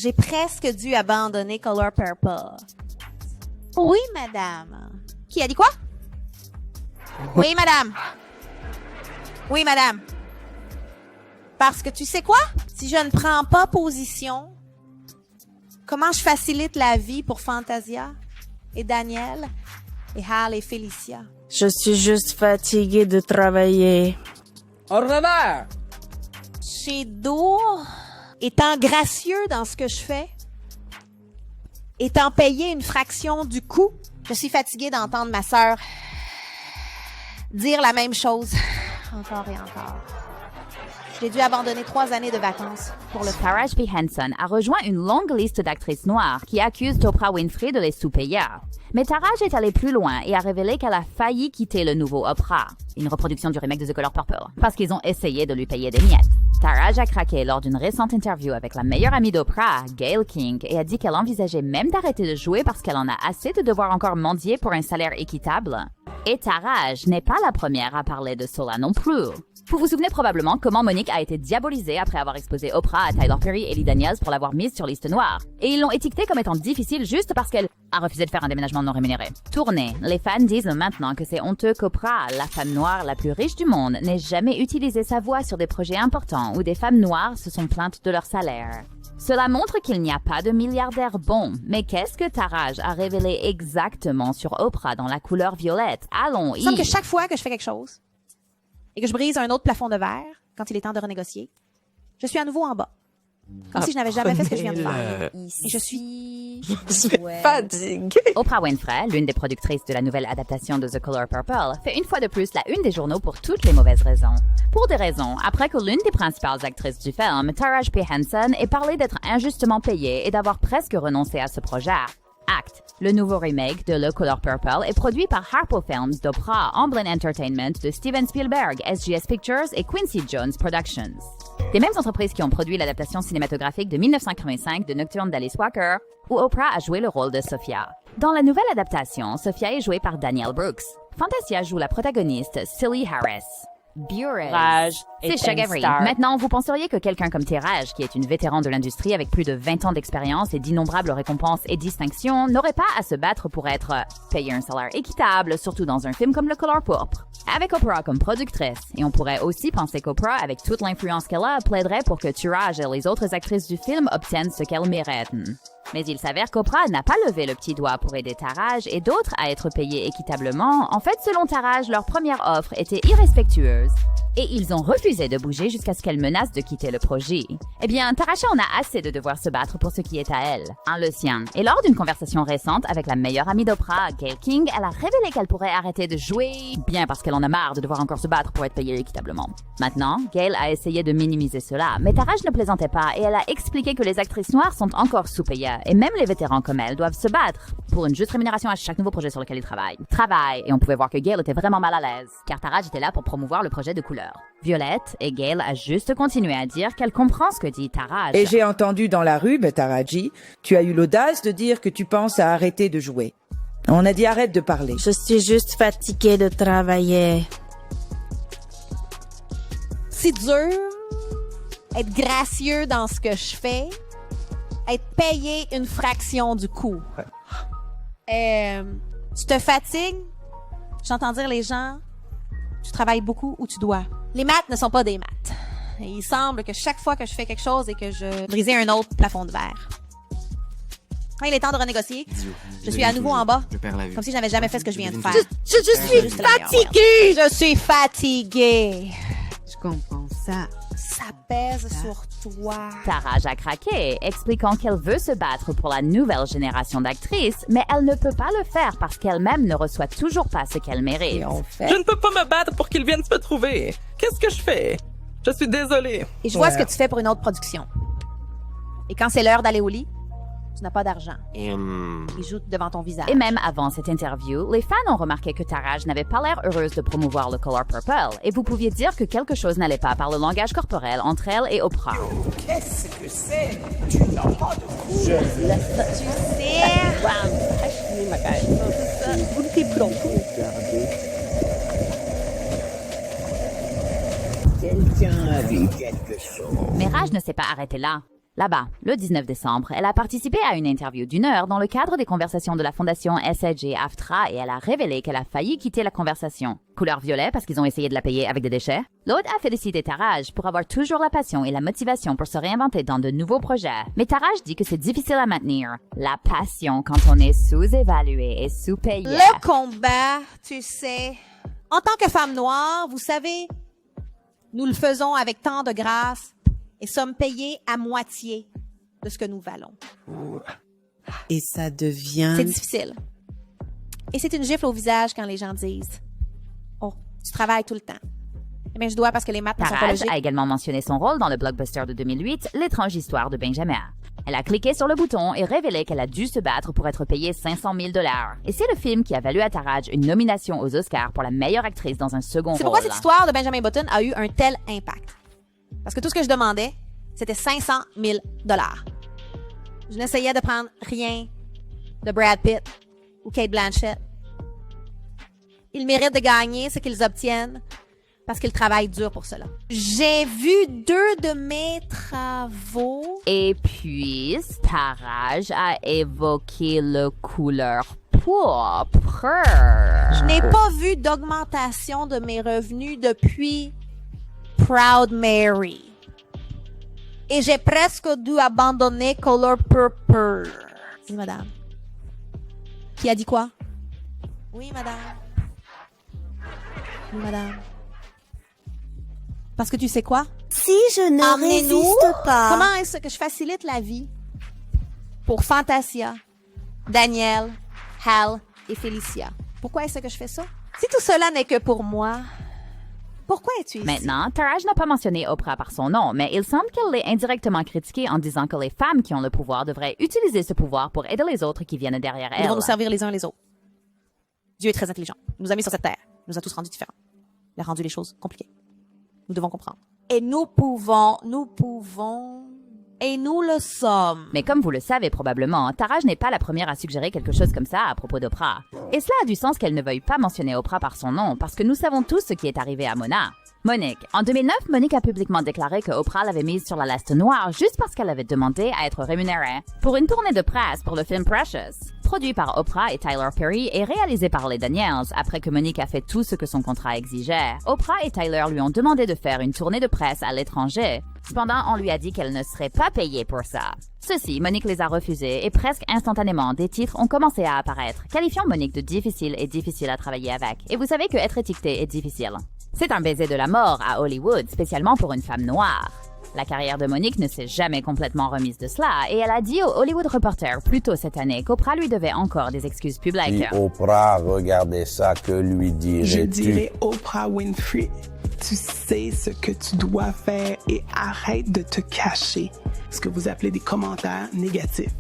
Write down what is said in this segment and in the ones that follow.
J'ai presque dû abandonner Color Purple. Oui, madame. Qui a dit quoi? Oui, madame. Oui, madame. Parce que tu sais quoi? Si je ne prends pas position, comment je facilite la vie pour Fantasia et Daniel et Hal et Felicia? Je suis juste fatiguée de travailler. Au revoir! Chez Dour, étant gracieux dans ce que je fais, étant payé une fraction du coût, je suis fatiguée d'entendre ma sœur dire la même chose encore et encore. J'ai dû abandonner 3 années de vacances pour le faire. Taraji P. Henson a rejoint une longue liste d'actrices noires qui accusent Oprah Winfrey de les sous-payer. Mais Taraji est allée plus loin et a révélé qu'elle a failli quitter le nouveau Oprah, une reproduction du remake de The Color Purple, parce qu'ils ont essayé de lui payer des miettes. Taraji a craqué lors d'une récente interview avec la meilleure amie d'Oprah, Gayle King, et a dit qu'elle envisageait même d'arrêter de jouer parce qu'elle en a assez de devoir encore mendier pour un salaire équitable. Et Taraji n'est pas la première à parler de cela non plus. Vous vous souvenez probablement comment Monique a été diabolisée après avoir exposé Oprah à Tyler Perry et Lee Daniels pour l'avoir mise sur liste noire. Et ils l'ont étiquetée comme étant difficile juste parce qu'elle a refusé de faire un déménagement non rémunéré. Tournée, les fans disent maintenant que c'est honteux qu'Oprah, la femme noire la plus riche du monde, n'ait jamais utilisé sa voix sur des projets importants où des femmes noires se sont plaintes de leur salaire. Cela montre qu'il n'y a pas de milliardaire bon. Mais qu'est-ce que Taraji a révélé exactement sur Oprah dans la couleur violette? Allons-y. Il semble que chaque fois que je fais quelque chose et que je brise un autre plafond de verre, quand il est temps de renégocier, je suis à nouveau en bas. Comme si je n'avais jamais fait ce que je viens de faire. Et je suis Fatiguée. Oprah Winfrey, l'une des productrices de la nouvelle adaptation de The Color Purple, fait une fois de plus la une des journaux pour toutes les mauvaises raisons. Pour des raisons, après que l'une des principales actrices du film, Taraji P. Henson, ait parlé d'être injustement payée et d'avoir presque renoncé à ce projet. Act, le nouveau remake de The Color Purple, est produit par Harpo Films d'Oprah, Amblin Entertainment, de Steven Spielberg, SGS Pictures et Quincy Jones Productions. Les mêmes entreprises qui ont produit l'adaptation cinématographique de 1985 de Nocturne d'Alice Walker, où Oprah a joué le rôle de Sophia. Dans la nouvelle adaptation, Sophia est jouée par Danielle Brooks. Fantasia joue la protagoniste Cilly Harris. Raj C'est est Shug une Avery. star. Maintenant, vous penseriez que quelqu'un comme Taraji, qui est une vétéran de l'industrie avec plus de 20 ans d'expérience et d'innombrables récompenses et distinctions, n'aurait pas à se battre pour être payé un salaire équitable, surtout dans un film comme Le Color Pourpre. Avec Oprah comme productrice, et on pourrait aussi penser qu'Oprah, avec toute l'influence qu'elle a, plaiderait pour que Taraji et les autres actrices du film obtiennent ce qu'elles méritent. Mais il s'avère qu'Oprah n'a pas levé le petit doigt pour aider Taraji et d'autres à être payés équitablement. En fait, selon Taraji, leur première offre était irrespectueuse. Et ils ont refusé de bouger jusqu'à ce qu'elle menace de quitter le projet. Eh bien, Taraji en a assez de devoir se battre pour ce qui est à elle, le sien. Et lors d'une conversation récente avec la meilleure amie d'Oprah, Gayle King, elle a révélé qu'elle pourrait arrêter de jouer, bien parce qu'elle en a marre de devoir encore se battre pour être payée équitablement. Maintenant, Gayle a essayé de minimiser cela, mais Taraji ne plaisantait pas et elle a expliqué que les actrices noires sont encore sous-payées et même les vétérans comme elle doivent se battre pour une juste rémunération à chaque nouveau projet sur lequel ils travaillent. Et on pouvait voir que Gayle était vraiment mal à l'aise, car Taraji était là pour promouvoir le projet de couleur. Violette et Gayle a juste continué à dire qu'elle comprend ce que dit Taraji. Et j'ai entendu dans la rue, Taraji, tu as eu l'audace de dire que tu penses à arrêter de jouer. On a dit arrête de parler. Je suis juste fatiguée de travailler. C'est dur, être gracieux dans ce que je fais, être payé une fraction du coût. Tu te fatigues, j'entends dire les gens, tu travailles beaucoup ou tu dois. Les maths ne sont pas des maths. Et il semble que chaque fois que je fais quelque chose et que je brisais un autre plafond de verre. Quand il est temps de renégocier, je suis à nouveau en bas, comme si je n'avais jamais fait ce que je viens de faire. Je suis fatiguée. Je suis fatiguée. Je comprends ça. Ça pèse sur toi. Taraji a craqué, expliquant qu'elle veut se battre pour la nouvelle génération d'actrices, mais elle ne peut pas le faire parce qu'elle-même ne reçoit toujours pas ce qu'elle mérite. Et on fait. Je ne peux pas me battre pour qu'ils viennent me trouver. Qu'est-ce que je fais? Je suis désolée. Et je vois ce que tu fais pour une autre production. Et quand c'est l'heure d'aller au lit, tu n'as pas d'argent. Il joue devant ton visage. Et même avant cette interview, les fans ont remarqué que Taraji n'avait pas l'air heureuse de promouvoir le Color Purple, et vous pouviez dire que quelque chose n'allait pas par le langage corporel entre elle et Oprah. Qu'est-ce que c'est? Tu n'as pas de cou. Tu sais... Quelqu'un a vu quelque chose. Mais Raj ne s'est pas arrêté là. Là-bas, le 19 décembre, elle a participé à une interview d'1 heure dans le cadre des conversations de la fondation SAG-AFTRA et elle a révélé qu'elle a failli quitter la conversation. Couleur violet parce qu'ils ont essayé de la payer avec des déchets. L'autre a félicité Taraj pour avoir toujours la passion et la motivation pour se réinventer dans de nouveaux projets. Mais Taraj dit que c'est difficile à maintenir. La passion quand on est sous-évalué et sous-payé. Le combat, tu sais, en tant que femme noire, vous savez, nous le faisons avec tant de grâce et sommes payés à moitié de ce que nous valons. Et ça devient... C'est difficile. Et c'est une gifle au visage quand les gens disent « Oh, tu travailles tout le temps. » Eh bien, je dois parce que les maths ne sont pas Taraj logiques. a également mentionné son rôle dans le blockbuster de 2008, L'étrange histoire de Benjamin. Elle a cliqué sur le bouton et révélé qu'elle a dû se battre pour être payée 500 000 $. Et c'est le film qui a valu à Taraj une nomination aux Oscars pour la meilleure actrice dans un second C'est rôle. pourquoi cette histoire de Benjamin Button a eu un tel impact. Parce que tout ce que je demandais, c'était 500 000 $. Je n'essayais de prendre rien de Brad Pitt ou Kate Blanchett. Ils méritent de gagner ce qu'ils obtiennent parce qu'ils travaillent dur pour cela. J'ai vu 2 de mes travaux. Et puis, Taraj a évoqué le couleur pourpre. Je n'ai pas vu d'augmentation de mes revenus depuis Proud Mary. Et j'ai presque dû abandonner Color Purple. Oui, madame. Qui a dit quoi? Oui, madame. Oui, madame. Parce que tu sais quoi? Si je ne Emmenez-nous. résiste pas... Comment est-ce que je facilite la vie pour Fantasia, Daniel, Hal et Felicia? Pourquoi est-ce que je fais ça? Si tout cela n'est que pour moi, pourquoi es-tu ici? Maintenant, Taraj n'a pas mentionné Oprah par son nom, mais il semble qu'elle l'ait indirectement critiquée en disant que les femmes qui ont le pouvoir devraient utiliser ce pouvoir pour aider les autres qui viennent derrière Nous elles. devons nous servir les uns les autres. Dieu est très intelligent. Il nous a mis sur cette terre. Il nous a tous rendus différents. Il a rendu les choses compliquées. Nous devons comprendre. Et nous pouvons, et nous le sommes. Mais comme vous le savez probablement, Taraj n'est pas la première à suggérer quelque chose comme ça à propos d'Oprah. Et cela a du sens qu'elle ne veuille pas mentionner Oprah par son nom, parce que nous savons tous ce qui est arrivé à Mona. Monique. En 2009, Monique a publiquement déclaré que Oprah l'avait mise sur la liste noire juste parce qu'elle avait demandé à être rémunérée pour une tournée de presse pour le film Precious, produit par Oprah et Tyler Perry et réalisé par les Daniels après que Monique a fait tout ce que son contrat exigeait. Oprah et Tyler lui ont demandé de faire une tournée de presse à l'étranger. Cependant, on lui a dit qu'elle ne serait pas payée pour ça. Ceci, Monique les a refusés et presque instantanément, des titres ont commencé à apparaître, qualifiant Monique de difficile et difficile à travailler avec. Et vous savez que être étiqueté est difficile. C'est un baiser de la mort à Hollywood, spécialement pour une femme noire. La carrière de Monique ne s'est jamais complètement remise de cela et elle a dit au Hollywood Reporter plus tôt cette année qu'Oprah lui devait encore des excuses publiques. Si Oprah regardait ça, que lui dirais-tu? Je dirais Oprah Winfrey, tu sais ce que tu dois faire et arrête de te cacher. Ce que vous appelez des commentaires négatifs.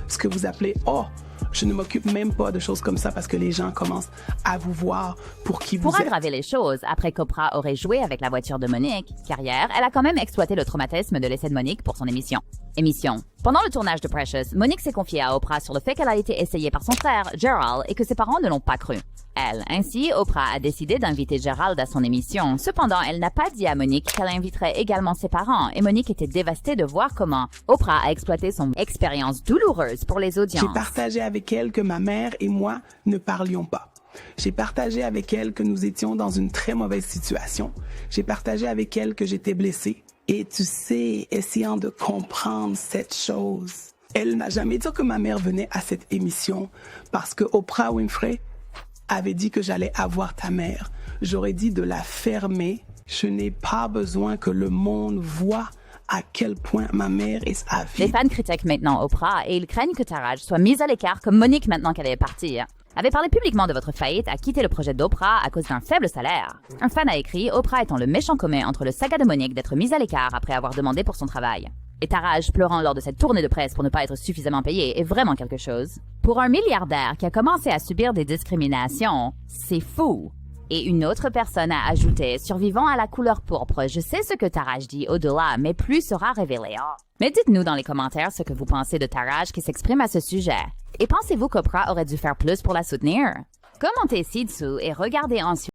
Ce que vous appelez « Oh, je ne m'occupe même pas de choses comme ça parce que les gens commencent à vous voir pour qui vous Pour êtes. » aggraver les choses, après qu'Oprah aurait joué avec la voiture de Monique, carrière, elle a quand même exploité le traumatisme de l'essai de Monique pour son émission. Pendant le tournage de Precious, Monique s'est confiée à Oprah sur le fait qu'elle a été essayée par son frère, Gerald, et que ses parents ne l'ont pas cru. Elle. Ainsi, Oprah a décidé d'inviter Gerald à son émission. Cependant, elle n'a pas dit à Monique qu'elle inviterait également ses parents, et Monique était dévastée de voir comment Oprah a exploité son expérience douloureuse pour les audiences. J'ai partagé avec elle que ma mère et moi ne parlions pas. J'ai partagé avec elle que nous étions dans une très mauvaise situation. J'ai partagé avec elle que j'étais blessée. Et tu sais, essayant de comprendre cette chose, elle n'a jamais dit que ma mère venait à cette émission parce que Oprah Winfrey avait dit que j'allais avoir ta mère. J'aurais dit de la fermer. Je n'ai pas besoin que le monde voit à quel point ma mère est sa vie. Les fans critiquent maintenant Oprah et ils craignent que Taraj soit mise à l'écart comme Monique maintenant qu'elle est partie. Avait parlé publiquement de votre faillite à quitter le projet d'Oprah à cause d'un faible salaire. Un fan a écrit Oprah étant le méchant commun entre le saga de Monique d'être mise à l'écart après avoir demandé pour son travail. Et Taraj pleurant lors de cette tournée de presse pour ne pas être suffisamment payé est vraiment quelque chose. Pour un milliardaire qui a commencé à subir des discriminations, c'est fou. Et une autre personne a ajouté, survivant à la couleur pourpre, je sais ce que Taraj dit au-delà, mais plus sera révélé. Mais dites-nous dans les commentaires ce que vous pensez de Taraj qui s'exprime à ce sujet. Et pensez-vous qu'Oprah aurait dû faire plus pour la soutenir? Commentez ci-dessous et regardez ensuite